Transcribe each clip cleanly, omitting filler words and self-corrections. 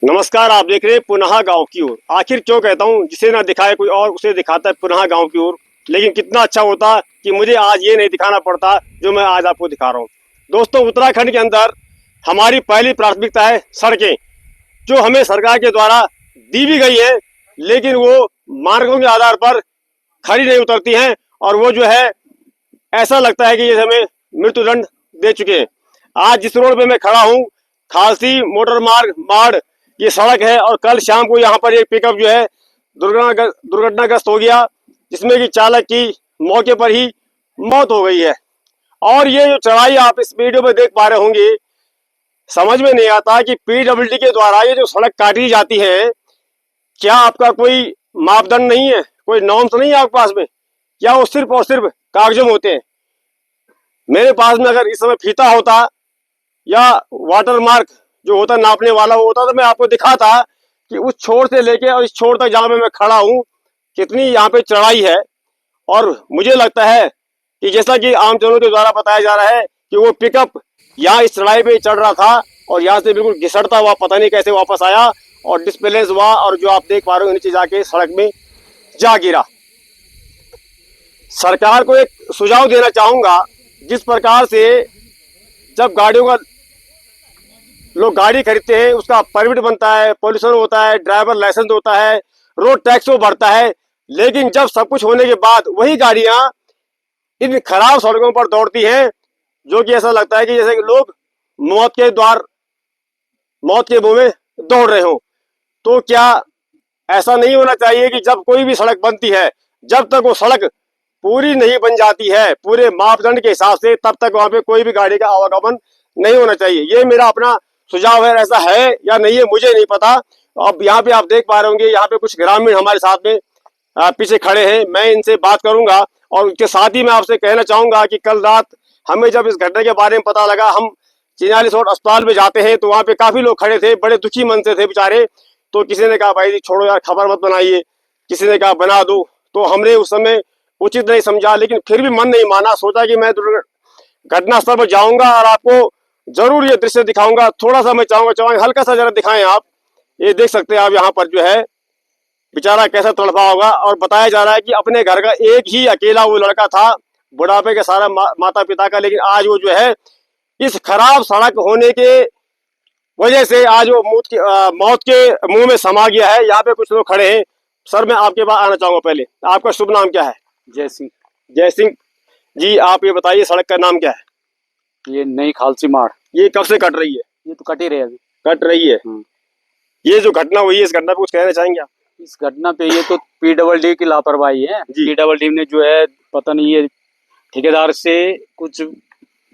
नमस्कार, आप देख रहे हैं पुनः गांव की ओर। आखिर क्यों कहता हूं, जिसे ना दिखाए कोई और उसे दिखाता है पुनः गांव की ओर। लेकिन कितना अच्छा होता कि मुझे आज ये नहीं दिखाना पड़ता जो मैं आज आपको दिखा रहा हूं। दोस्तों, उत्तराखंड के अंदर हमारी पहली प्राथमिकता है सड़कें, जो हमें सरकार के द्वारा दी भी गई है, लेकिन वो मार्गों के आधार पर खरी नहीं उतरती हैं और वो जो है ऐसा लगता है कि ये हमें मृत्युदंड दे चुके हैं। आज जिस रोड पे मैं खड़ा हूँ, खालसी मोटर मार्ग माड़ ये सड़क है और कल शाम को यहाँ पर एक पिकअप जो है दुर्घटनाग्रस्त हो गया, जिसमें कि चालक की मौके पर ही मौत हो गई है। और ये जो चढ़ाई आप इस वीडियो में देख पा रहे होंगे, समझ में नहीं आता कि पीडब्ल्यूडी के द्वारा ये जो सड़क काटी जाती है, क्या आपका कोई मापदंड नहीं है, कोई नॉर्म्स नहीं है आपके पास में, या वो सिर्फ और सिर्फ कागजों में होते हैं। मेरे पास में अगर इस समय फीता होता या वाटर मार्क जो होता नापने वाला वो होता तो मैं आपको दिखाता कि उस छोर से लेके और इस छोर तक जहाँ पे मैं खड़ा हूँ कितनी यहाँ पे चढ़ाई है। और मुझे लगता है कि जैसा कि आमजनों के द्वारा बताया जा रहा है कि वो पिकअप यहाँ इस चढ़ाई पे चढ़ रहा था और यहाँ से बिल्कुल घिसटता हुआ पता नहीं कैसे वापस आया और डिस्बैलेंस हुआ और जो आप देख पा रहे हो नीचे जाके सड़क में जा गिरा। सरकार को एक सुझाव देना चाहूंगा, जिस प्रकार से जब गाड़ियों का लोग गाड़ी खरीदते हैं उसका परमिट बनता है, पॉल्यूशन होता है, ड्राइवर लाइसेंस होता है, रोड टैक्स वो बढ़ता है, लेकिन जब सब कुछ होने के बाद वही गाड़ियां इन खराब सड़कों पर दौड़ती हैं, जो कि ऐसा लगता है कि जैसे कि लोग मौत के मुंह में दौड़ रहे हो। तो क्या ऐसा नहीं होना चाहिए कि जब कोई भी सड़क बनती है, जब तक वो सड़क पूरी नहीं बन जाती है पूरे मापदंड के हिसाब से, तब तक वहां पे कोई भी गाड़ी का आवागमन नहीं होना चाहिए। ये मेरा अपना सुझाव है, ऐसा है या नहीं है मुझे नहीं पता। अब यहाँ पे आप देख पा रहे होंगे, यहाँ पे कुछ ग्रामीण हमारे साथ में पीछे खड़े हैं, मैं इनसे बात करूंगा। और उसके साथ ही मैं आपसे कहना चाहूंगा कि कल रात हमें जब इस घटना के बारे में पता लगा, हम चिन्यालीस रोड अस्पताल में जाते हैं तो वहाँ पे काफी लोग खड़े थे, बड़े दुखी मन से थे बेचारे। तो किसी ने कहा भाई छोड़ो यार, खबर मत बनाइए, किसी ने कहा बना दो। तो हमने उस समय उचित नहीं समझा, लेकिन फिर भी मन नहीं माना, सोचा कि मैं घटनास्थल पर जाऊंगा और आपको जरूर ये दृश्य दिखाऊंगा। थोड़ा सा मैं चाहूंगा हल्का सा जरा दिखाएं आप। ये देख सकते हैं आप, यहाँ पर जो है बेचारा कैसा तड़पा होगा। और बताया जा रहा है कि अपने घर का एक ही अकेला वो लड़का था, बुढ़ापे के सारा माता पिता का, लेकिन आज वो जो है इस खराब सड़क होने के वजह से आज वो मौत के मुंह में समा गया है। यहाँ पे कुछ लोग खड़े हैं। सर, मैं आपके पास आना चाहूंगा, पहले आपका शुभ नाम क्या है? जय सिंह। जय सिंह जी, आप ये बताइए सड़क का नाम क्या है? ये नई खालसी माड़। ये कब से कट रही है? ये तो कट ही रही, अभी कट रही है। ये जो घटना हुई है, इस घटना पे कुछ कहना चाहेंगे आप? इस घटना पे ये तो पीडब्ल्यूडी की लापरवाही है। पीडब्ल्यूडी ने जो है पता नहीं ये ठेकेदार से कुछ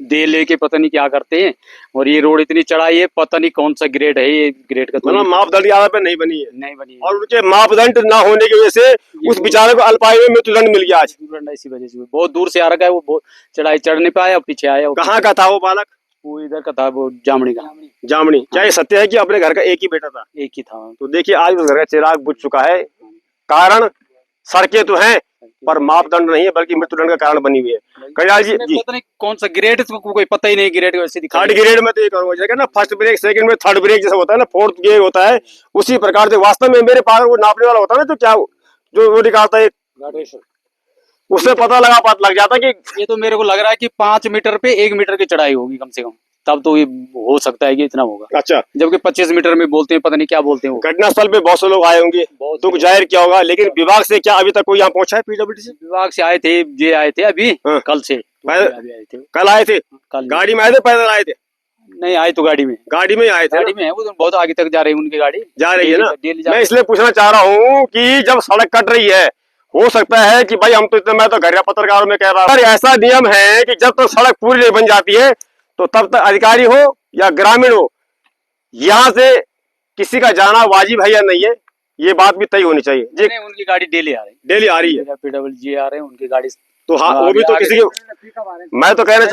दे लेके पता नहीं क्या करते हैं, और ये रोड इतनी चढ़ाई है, पता नहीं कौन सा ग्रेड है, ये ग्रेड का तो मापदंड आधार पे नहीं बनी है। नहीं बनी है। और उनके मापदंड ना होने की वजह से उस बेचारे को अल्पायु में मृत्युदंड मिल गया। आज इसी वजह से बहुत दूर से आ रखा है, वो बहुत चढ़ाई चढ़ नहीं पाया, पीछे आया। कहाँ का था वो बालक? वो इधर का था, वो जामनी का। जामनी। क्या ये सत्य है कि अपने घर का एक ही बेटा था? एक ही था। तो देखिए, आज उस घर का चिराग बुझ चुका है। कारण सड़कें तो हैं पर मापदंड नहीं है, बल्कि मृत्युदंड का कारण बनी हुई है। कल्याण जी, पता नहीं कौन सा ग्रेड, कोई पता ही नहीं ग्रेड वैसे दिखा। थर्ड ग्रेड में तो ये करूंगा ना, फर्स्ट ब्रेक, सेकंड में थर्ड ब्रेक जैसा होता है ना, फोर्थ गियर होता है, उसी प्रकार से वास्तव में मेरे पास वो नापने वाला होता है ना, तो क्या जो वो निकालता है, उससे पता लग जाता कि ये तो मेरे को लग रहा है कि 5 मीटर पे 1 मीटर की चढ़ाई होगी कम से कम, तब तो ये हो सकता है कि इतना होगा। अच्छा, जबकि 25 मीटर में बोलते हैं, पता नहीं क्या बोलते हैं। घटनास्थल पे बहुत से लोग आए होंगे, दुख जाहिर किया होगा, लेकिन विभाग से क्या अभी तक कोई यहाँ पहुंचा है? पीडब्ल्यूडी से? विभाग से आए थे, ये आए थे अभी। हाँ। कल से अभी आए थे। कल आए थे? कल गाड़ी में आए थे, पैदल आए थे? नहीं, आए तो गाड़ी में आए थे। गाड़ी में है, वो तो बहुत आगे तक जा रही है, उनकी गाड़ी जा रही है ना। मैं इसलिए पूछना चाह रहा हूँ कि जब सड़क कट रही है, हो सकता है कि भाई हम तो इतना, मैं तो घरिया पत्रकारों में कह रहा हूँ, ऐसा नियम है कि जब तक सड़क पूरी नहीं बन जाती है तो तब तक अधिकारी हो या ग्रामीण हो, यहाँ से किसी का जाना वाजिब है या नहीं है, ये बात भी तय होनी चाहिए जी। नहीं, उनकी गाड़ी डेली आ रही है। डेली आ रही है? पीडब्ल्यूडी आ रहे हैं, उनकी गाड़ी तो हाँ, वो भी तो किसी के, मैं तो कहना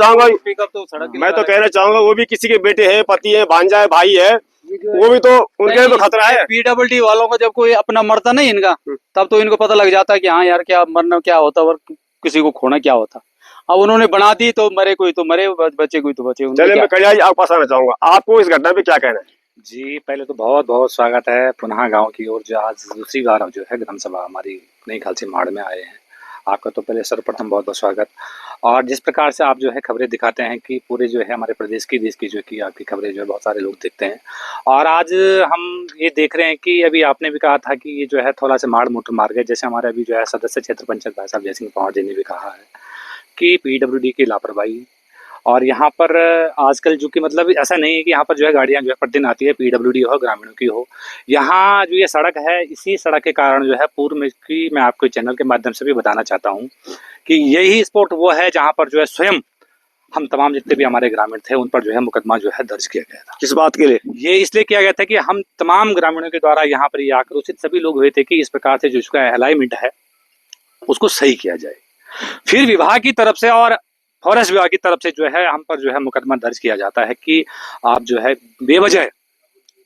चाहूंगा वो भी किसी के बेटे हैं, पति है, भांजा है, भाई है, वो भी तो उनके तो खतरा है। पीडब्ल्यूडी वालों को जब कोई अपना मरता नहीं इनका, तब तो इनको पता लग जाता है कि हाँ यार, क्या मरना क्या होता और किसी को खोना क्या होता। अब उन्होंने बना दी तो मरे कोई तो मरे, बचे कोई तो बचे। चलिए, मैं कल्याण जी आपके पास आना चाहूंगा, आपको इस घटना पे क्या कहना है? जी, पहले तो बहुत-बहुत स्वागत है पुनः गाँव की ओर, जो आज दूसरी बार जो है ग्राम सभा हमारी नई खालसी माड़ में आए हैं। आपका तो पहले सर्वप्रथम बहुत-बहुत स्वागत। और जिस प्रकार से आप जो है खबरें दिखाते हैं कि पूरे जो है हमारे प्रदेश की, देश की जो कि आपकी खबरें जो है बहुत सारे लोग देखते हैं। और आज हम ये देख रहे हैं कि अभी आपने भी कहा था कि ये जो है थोड़ा-सा माड़-मोटर मार्ग है, जैसे हमारे अभी जो है सदस्य क्षेत्र पंचायत भाई साहब जयसिंह पवार जी ने भी कहा है कि पीडब्ल्यूडी की लापरवाही। और यहाँ पर आजकल जो कि मतलब ऐसा नहीं है कि यहाँ पर जो है गाड़ियाँ जो है प्रतिदिन आती है, पीडब्ल्यूडी हो, ग्रामीणों की हो। यहाँ जो ये सड़क है, इसी सड़क के कारण जो है पूर्व में की मैं आपको चैनल के माध्यम से भी बताना चाहता हूँ कि यही स्पॉट वो है जहाँ पर जो है स्वयं हम तमाम जितने भी हमारे ग्रामीण थे उन पर जो है मुकदमा जो है दर्ज किया गया था। किस बात के लिए? ये इसलिए किया गया था कि हम तमाम ग्रामीणों के द्वारा यहाँ पर ये आक्रोशित सभी लोग हुए थे कि इस प्रकार से जो इसका अलाइनमेंट है उसको सही किया जाए। फिर विभाग की तरफ से और फॉरेस्ट विभाग की तरफ से जो है हम पर जो है मुकदमा दर्ज किया जाता है कि आप जो है बेवजह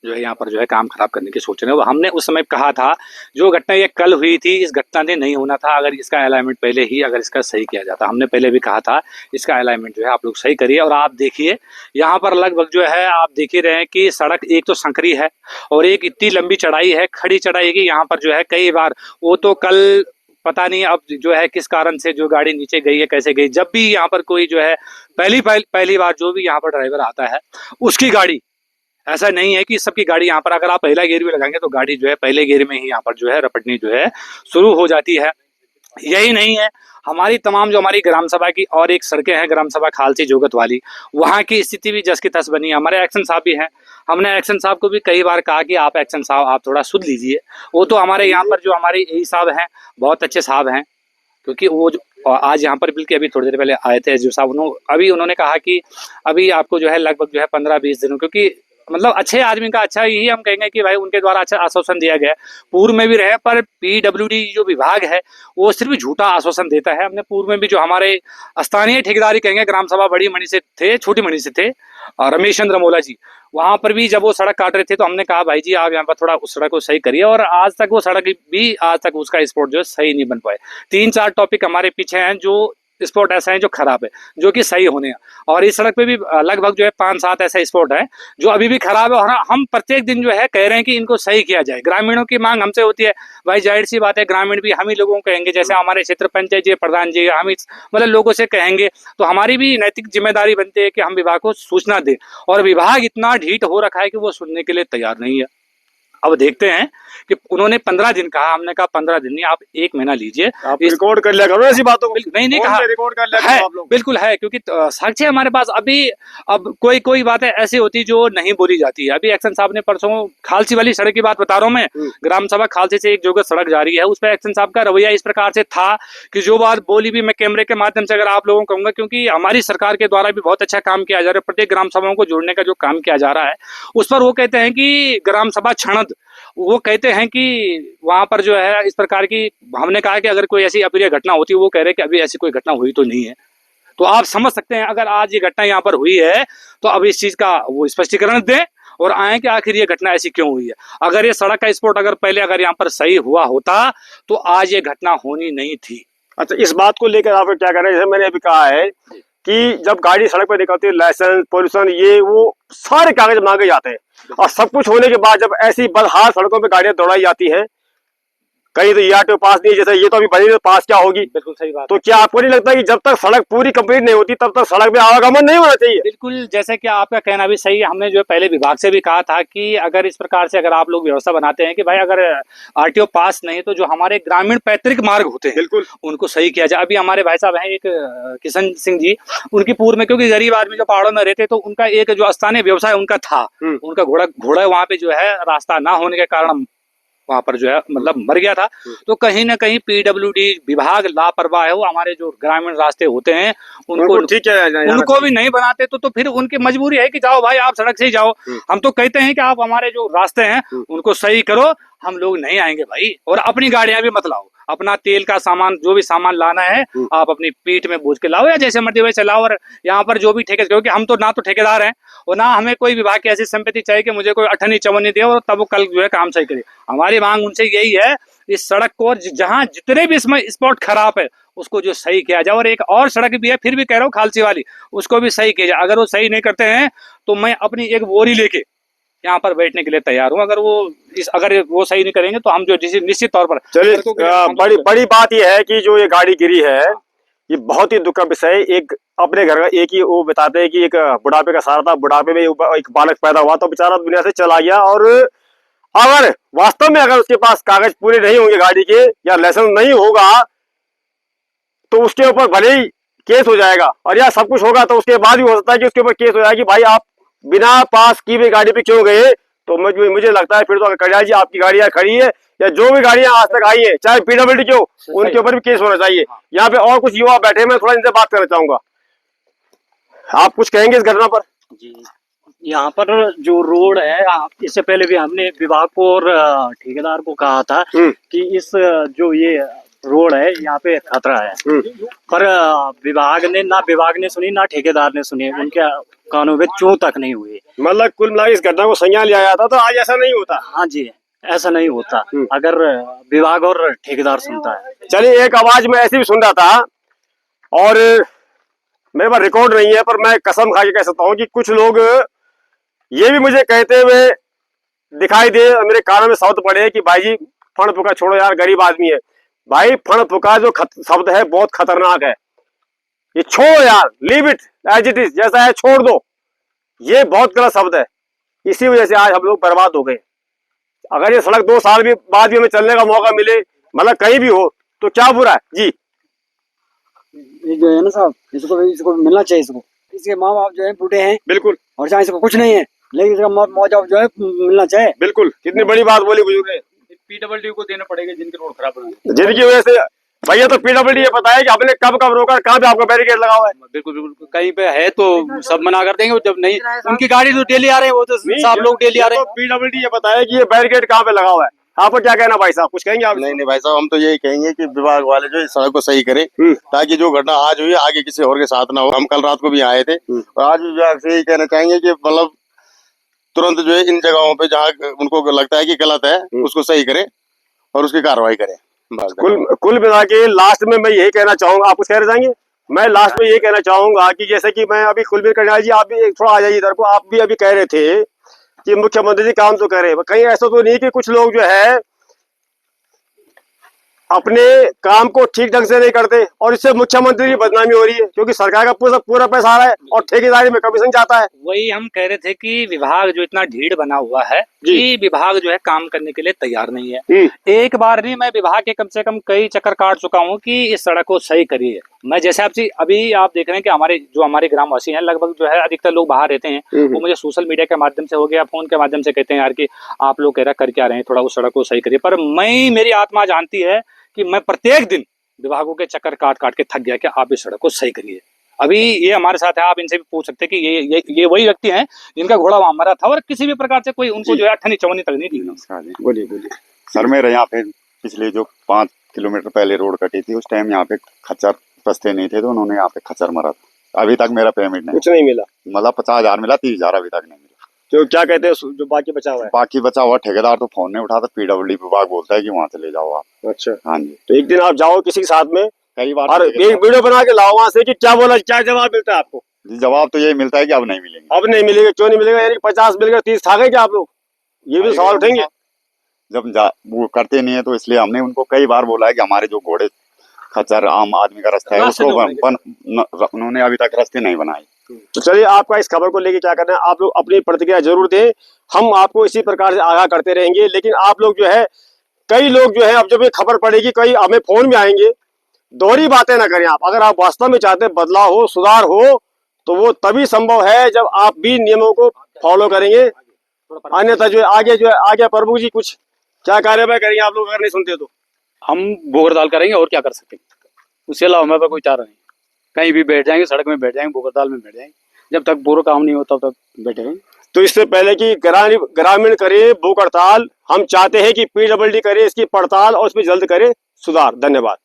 जो है यहाँ पर जो है काम खराब करने की सोच रहे हैं। हमने उस समय कहा था जो घटना ये कल हुई थी, इस घटना ने नहीं होना था अगर इसका अलाइनमेंट पहले ही अगर इसका सही किया जाता। हमने पहले भी कहा था इसका अलाइनमेंट जो है आप लोग सही करिए। और आप देखिए यहाँ पर लगभग जो है आप देख ही रहे हैं कि सड़क एक तो संकरी है और एक इतनी लंबी चढ़ाई है, खड़ी चढ़ाई की। यहाँ पर जो है कई बार वो तो कल पता नहीं अब जो है किस कारण से जो गाड़ी नीचे गई है, कैसे गई। जब भी यहाँ पर कोई जो है पहली बार जो भी यहाँ पर ड्राइवर आता है उसकी गाड़ी, ऐसा नहीं है कि सबकी गाड़ी यहाँ पर अगर आप पहला गियर भी लगाएंगे तो गाड़ी जो है पहले गियर में ही यहाँ पर जो है रपटनी जो है शुरू हो जाती है। यही नहीं है, हमारी तमाम जो हमारी ग्राम सभा की और एक सड़कें हैं, ग्राम सभा खालसी जोगत वाली, वहाँ की स्थिति भी जस की तस बनी है। हमारे एक्शन साहब भी हैं, हमने एक्शन साहब को भी कई बार कहा कि आप एक्शन साहब आप थोड़ा सुध लीजिए। वो तो हमारे यहाँ पर जो हमारे यही साहब हैं बहुत अच्छे साहब हैं, क्योंकि वो जो आज यहाँ पर बिल्कुल अभी थोड़ी देर पहले आए थे जो साहब, अभी उन्होंने कहा कि अभी आपको जो है लगभग जो है 15-20 दिनों, क्योंकि मतलब अच्छे आदमी का अच्छा यही हम कहेंगे कि भाई उनके द्वारा अच्छा आश्वासन दिया गया। पूर्व में भी रहे पर पीडब्ल्यूडी जो विभाग है वो सिर्फ झूठा आश्वासन देता है। हमने पूर्व में भी जो हमारे स्थानीय ठेकेदारी कहेंगे ग्राम सभा बड़ी मणि से थे, छोटी मणि से थे, रमेश चंद्र मोला जी, वहां पर भी जब वो सड़क काट रहे थे तो हमने कहा भाई जी आप यहाँ पर थोड़ा उस सड़क को सही करिए। और आज तक वो सड़क भी आज तक उसका स्पॉट जो है सही नहीं बन पाए। 3-4 टॉपिक हमारे पीछे हैं जो स्पॉट ऐसा है जो खराब है, जो कि सही होने हैं। और इस सड़क पे भी लगभग जो है 5-7 ऐसा स्पॉट है जो अभी भी खराब है। और हम प्रत्येक दिन जो है कह रहे हैं कि इनको सही किया जाए। ग्रामीणों की मांग हमसे होती है, भाई जाहिर सी बात है ग्रामीण भी हम ही लोगों को कहेंगे, जैसे हमारे क्षेत्र पंचायत जी प्रधान जी हम मतलब लोगों से कहेंगे तो हमारी भी नैतिक जिम्मेदारी बनती है कि हम विभाग को सूचना दें। और विभाग इतना ढीठ हो रखा है कि वो सुनने के लिए तैयार नहीं है। अब देखते हैं कि उन्होंने 15 दिन कहा, हमने कहा 15 दिन नहीं आप 1 महीना लीजिए। आप रिकॉर्ड कर लिया करो ऐसी बातों को। नहीं कहा, रिकॉर्ड कर लिया है करो आप लोग। बिल्कुल है, क्योंकि साक्ष्य हमारे पास अभी। अब कोई बातें ऐसी होती जो नहीं बोली जाती है। अभी एक्शन साहब ने परसों खालसी वाली सड़क की बात बता रहा हूँ मैं, ग्राम सभा खालसी से एक जो सड़क जा रही है उस पर एक्शन साहब का रवैया इस प्रकार से था कि जो बात बोली भी मैं कैमरे के माध्यम से अगर आप लोगों को कहूंगा, क्योंकि हमारी सरकार के द्वारा भी बहुत अच्छा काम किया जा रहा है, प्रत्येक ग्राम सभाओं को जोड़ने का जो काम किया जा रहा है उस पर वो कहते हैं कि ग्राम सभा क्षणद, वो कहते हैं कि वहां पर जो है इस प्रकार की, हमने कहा कि अगर कोई ऐसी अप्रिय घटना होती है, वो कह रहे हैं कि अभी ऐसी कोई घटना हुई तो नहीं है। तो आप समझ सकते हैं अगर आज ये घटना यहाँ पर हुई है तो अब इस चीज का वो स्पष्टीकरण दें और आए कि आखिर ये घटना ऐसी क्यों हुई है। अगर ये सड़क का स्पॉट अगर पहले अगर यहाँ पर सही हुआ होता तो आज ये घटना होनी नहीं थी। अच्छा, इस बात को लेकर आप क्या कर रहे हैं? जैसे मैंने अभी कहा है कि जब गाड़ी सड़क पर निकलती है, लाइसेंस, पोल्यूशन, ये वो सारे कागज मांगे जाते हैं। और सब कुछ होने के बाद जब ऐसी बदहाल सड़कों पे गाड़ियां दौड़ाई जाती हैं, कहीं तो ERTO पास नहीं है, जैसे ये तो अभी बनी, तो पास क्या होगी? बिल्कुल सही बात। तो क्या आपको नहीं लगता कि जब तक सड़क पूरी कंप्लीट नहीं होती तब तक सड़क में आवागमन नहीं होना चाहिए? बिल्कुल, जैसे कि आपका कहना भी सही है। हमने जो पहले विभाग से भी कहा था कि अगर इस प्रकार से अगर आप लोग व्यवस्था बनाते हैं कि भाई अगर RTO पास नहीं तो जो हमारे ग्रामीण पैतृक मार्ग होते हैं बिल्कुल उनको सही किया जाए। अभी हमारे भाई साहब हैं एक किशन सिंह जी, उनकी पूर्व में, क्योंकि गरीब आदमी जो पहाड़ों में रहते तो उनका एक जो स्थानीय व्यवसाय उनका था, उनका घोड़ा वहां पे जो है रास्ता ना होने के कारण वहां पर जो है मतलब मर गया था। तो कहीं ना कहीं पीडब्ल्यूडी विभाग लापरवाह है। वो हमारे जो ग्रामीण रास्ते होते हैं उनको ठीक है, उनको भी नहीं बनाते तो फिर उनकी मजबूरी है कि जाओ भाई आप सड़क से ही जाओ। हम तो कहते हैं कि आप हमारे जो रास्ते हैं उनको सही करो, हम लोग नहीं आएंगे भाई। और अपनी गाड़ियां भी मत लाओ, अपना तेल का सामान जो भी सामान लाना है आप अपनी पीठ में बोझ के लाओ या जैसे मर्जी वैसे लाओ। और यहाँ पर जो भी क्योंकि हम तो ना तो ठेकेदार हैं और ना हमें कोई विभाग की ऐसी संपत्ति चाहिए कि मुझे कोई 58-54 दे और तब वो कल जो है काम सही करे। हमारी मांग उनसे यही है इस सड़क को जहाँ जितने भी इसमें स्पॉट खराब है उसको जो सही किया जाए। और एक और सड़क भी है, फिर भी कह रहा हूँ खालसी वाली, उसको भी सही किया जाए। अगर वो सही नहीं करते हैं तो मैं अपनी एक बोरी लेके यहाँ पर बैठने के लिए तैयार हूँ। अगर वो सही नहीं करेंगे तो हम जो निश्चित तौर पर चलिए, बड़ी बात यह है कि जो ये गाड़ी गिरी है, ये बहुत ही दुख का विषय है। एक अपने घर का एक ही वो बताते हैं कि एक बुढ़ापे का सहारा था, बुढ़ापे में एक बालक पैदा हुआ तो बेचारा दुनिया से चला गया। और अगर वास्तव में अगर उसके पास कागज पूरे नहीं होंगे गाड़ी के या लाइसेंस नहीं होगा तो उसके ऊपर भले ही केस हो जाएगा, और या सब कुछ होगा तो उसके बाद भी हो सकता है कि उसके ऊपर केस हो जाएगा कि भाई आप बिना पास की हुई गाड़ी पे क्यों गए। तो मुझे लगता है फिर तो अगर कल्याण जी आपकी गाड़ी यहाँ खड़ी है या जो भी गाड़ियां आज तक आई है चाहे पीडब्ल्यूडी क्यों, उनके ऊपर भी केस होना चाहिए। यहाँ पे और कुछ युवा बैठे, मैं थोड़ा इनसे बात करना चाहूंगा। आप कुछ कहेंगे इस घटना पर? जी, यहाँ पर जो रोड है, इससे पहले भी हमने विभाग को और ठेकेदार को कहा था कि इस जो ये रोड है यहाँ पे खतरा है, पर विभाग ने सुनी ना ठेकेदार ने सुनी, उनके कानों में चूं तक नहीं हुई। मतलब कुल मिला इस घटना को संज्ञान लिया जाता तो आज ऐसा नहीं होता। हाँ जी, ऐसा नहीं होता अगर विभाग और ठेकेदार सुनता है। चलिए, एक आवाज मैं ऐसी भी सुन रहा था और मेरे पास रिकॉर्ड नहीं है, पर मैं कसम खा के कह सकता हूँ कि कुछ लोग ये भी मुझे कहते हुए दिखाई दे, मेरे कानों में शब्द पड़े कि भाई जी फण फुका छोड़ो यार, गरीब आदमी है। भाई फण फुका जो शब्द है बहुत खतरनाक है, ये छोड़ो यार, leave it as it is, जैसा है छोड़ दो, ये बहुत गलत शब्द है। इसी वजह से आज हम लोग बर्बाद हो गए। अगर ये सड़क 2 साल भी बाद भी हमें चलने का मौका मिले, मतलब कहीं भी हो, तो क्या बुरा है जी। ये जो है ना साहब, इसको मिलना चाहिए। इसके माँ बाप जो है बूढ़े हैं, बिल्कुल, और चाहे इसको कुछ नहीं है, लेकिन इसका मौजा जो है मिलना चाहिए। बिल्कुल, कितनी बड़ी बात बोली बुजुर्ग ने। पीडब्ल्यूडी को देना पड़ेगा जिनके रोड खराब है, जिनकी वजह से भैया तो पीडब्ल्यूडी ये बताया कि आपने कब कब रोका, कहाँ पे आपका बैरिकेड लगा हुआ है। बिल्कुल बिल्कुल, कहीं पे है तो सब मना कर देंगे, जब नहीं उनकी गाड़ी तो डेली आ रहे हैं, वो तो सब लोग डेली आ रहे हैं। पीडब्ल्यूडी ये बताया कि ये बैरिकेड कहाँ पे लगा हुआ है। आपको क्या कहना भाई साहब, कुछ कहेंगे आप? नहीं भाई साहब, हम तो यही कहेंगे कि विभाग वाले जो इस सड़क को सही करें, ताकि जो घटना आज हुई आगे किसी और के साथ ना हो। हम कल रात को भी आए थे और आज भी विभाग से यही कहना चाहेंगे कि मतलब तुरंत जो है इन जगहों पे जहाँ उनको लगता है कि गलत है उसको सही करें और उसकी कार्रवाई करें। कुल मिला के लास्ट में मैं यही कहना चाहूंगा, आप कुछ कहना चाहेंगे? मैं लास्ट में यही कहना चाहूंगा कि जैसे कि मैं अभी कुलबीर कल्याण जी, आप भी थोड़ा आ जाइए इधर को। आप भी अभी कह रहे थे कि मुख्यमंत्री जी काम तो करे, कहीं ऐसा तो नहीं कि कुछ लोग जो है अपने काम को ठीक ढंग से नहीं करते और इससे मुख्यमंत्री की बदनामी हो रही है, क्योंकि सरकार का पूरा पैसा आ रहा है और ठेकेदारी में कमीशन जाता है। वही हम कह रहे थे कि विभाग जो इतना ढीठ बना हुआ है कि विभाग जो है काम करने के लिए तैयार नहीं है। एक बार नहीं, मैं विभाग के कम से कम कई चक्कर काट चुका हूँ कि इस सड़क को सही करिए। मैं जैसे आपसे अभी आप देख रहे हैं कि हमारे ग्रामवासी हैं, लगभग जो है अधिकतर लोग बाहर रहते हैं, वो मुझे सोशल मीडिया के माध्यम से हो गया, फोन के माध्यम से कहते हैं यार कि आप लोग कह रहे कर क्या रहे हैं, थोड़ा उस सड़क को सही करिए। पर मेरी आत्मा जानती है कि मैं प्रत्येक दिन विभागों के चक्कर काट के थक गया कि आप इस सड़क को सही करिए। अभी ये हमारे साथ है, आप इनसे भी पूछ सकते हैं कि ये वही व्यक्ति हैं जिनका घोड़ा वहां मरा था और किसी भी प्रकार से कोई उनको जो है अठनी चवनी तक नहीं दी। बोलिए सर, मेरे यहाँ पे पिछले जो 5 किलोमीटर पहले रोड कटी थी, उस टाइम यहाँ पे खच्चर रस्ते नहीं थे, तो उन्होंने यहाँ पे खच्चर मरा था। अभी तक मेरा पेमेंट नहीं, कुछ नहीं मिला। मतलब 50,000 मिला, 30,000 अभी तक नहीं मिला। जो क्या कहते हैं जो बाकी बचा हुआ है? बाकी बचा हुआ ठेकेदार तो फोन नहीं उठाता, पीडब्ल्यूडी विभाग बोलता है कि वहाँ से ले जाओ आप। अच्छा, हाँ जी। तो एक दिन आप जाओ किसी के साथ में, कई बार, और एक वीडियो बना के लाओ वहां से कि क्या बोला, क्या जवाब मिलता है आपको? जवाब तो यही मिलता है कि अब नहीं मिलेंगे। अब नहीं मिलेगा, क्यों नहीं मिलेगा? यानी 50 मिल गए, 30 खा गए क्या आप लोग? ये भी सवाल उठेंगे। जब वो करते नहीं है तो इसलिए हमने उनको कई बार बोला है कि हमारे जो घोड़े खच्चर आम आदमी का रास्ता है उसको उन्होंने अभी तक रास्ते नहीं बनाए। तो चलिए, आपका इस खबर को लेके क्या करना है, आप लोग अपनी प्रतिक्रिया जरूर दें। हम आपको इसी प्रकार से आगाह करते रहेंगे। लेकिन आप लोग जो है, कई लोग जो है, अब जब ये खबर पड़ेगी कई हमें फोन में आएंगे, दोहरी बातें ना करें आप। अगर आप वास्तव में चाहते हैं बदलाव हो, सुधार हो, तो वो तभी संभव है जब आप भी नियमों को फॉलो करेंगे। अन्यथा जो है आगे प्रभु जी कुछ क्या कार्यवाही करेंगे आप लोग अगर नहीं सुनते तो? हम बोगरदाल करेंगे और क्या कर सकते हैं, उसके अलावा हमारे पास कोई चारा नहीं। कहीं भी बैठ जाएंगे, सड़क में बैठ जाएंगे, बोगरदाल में बैठ जाएंगे, जब तक पूरा काम नहीं होता तब तक बैठे रहेंगे। तो इससे पहले कि ग्रामीण करे भूख हड़ताल, हम चाहते हैं कि पीडब्ल्यूडी करे इसकी पड़ताल और इसमें जल्द करे सुधार। धन्यवाद।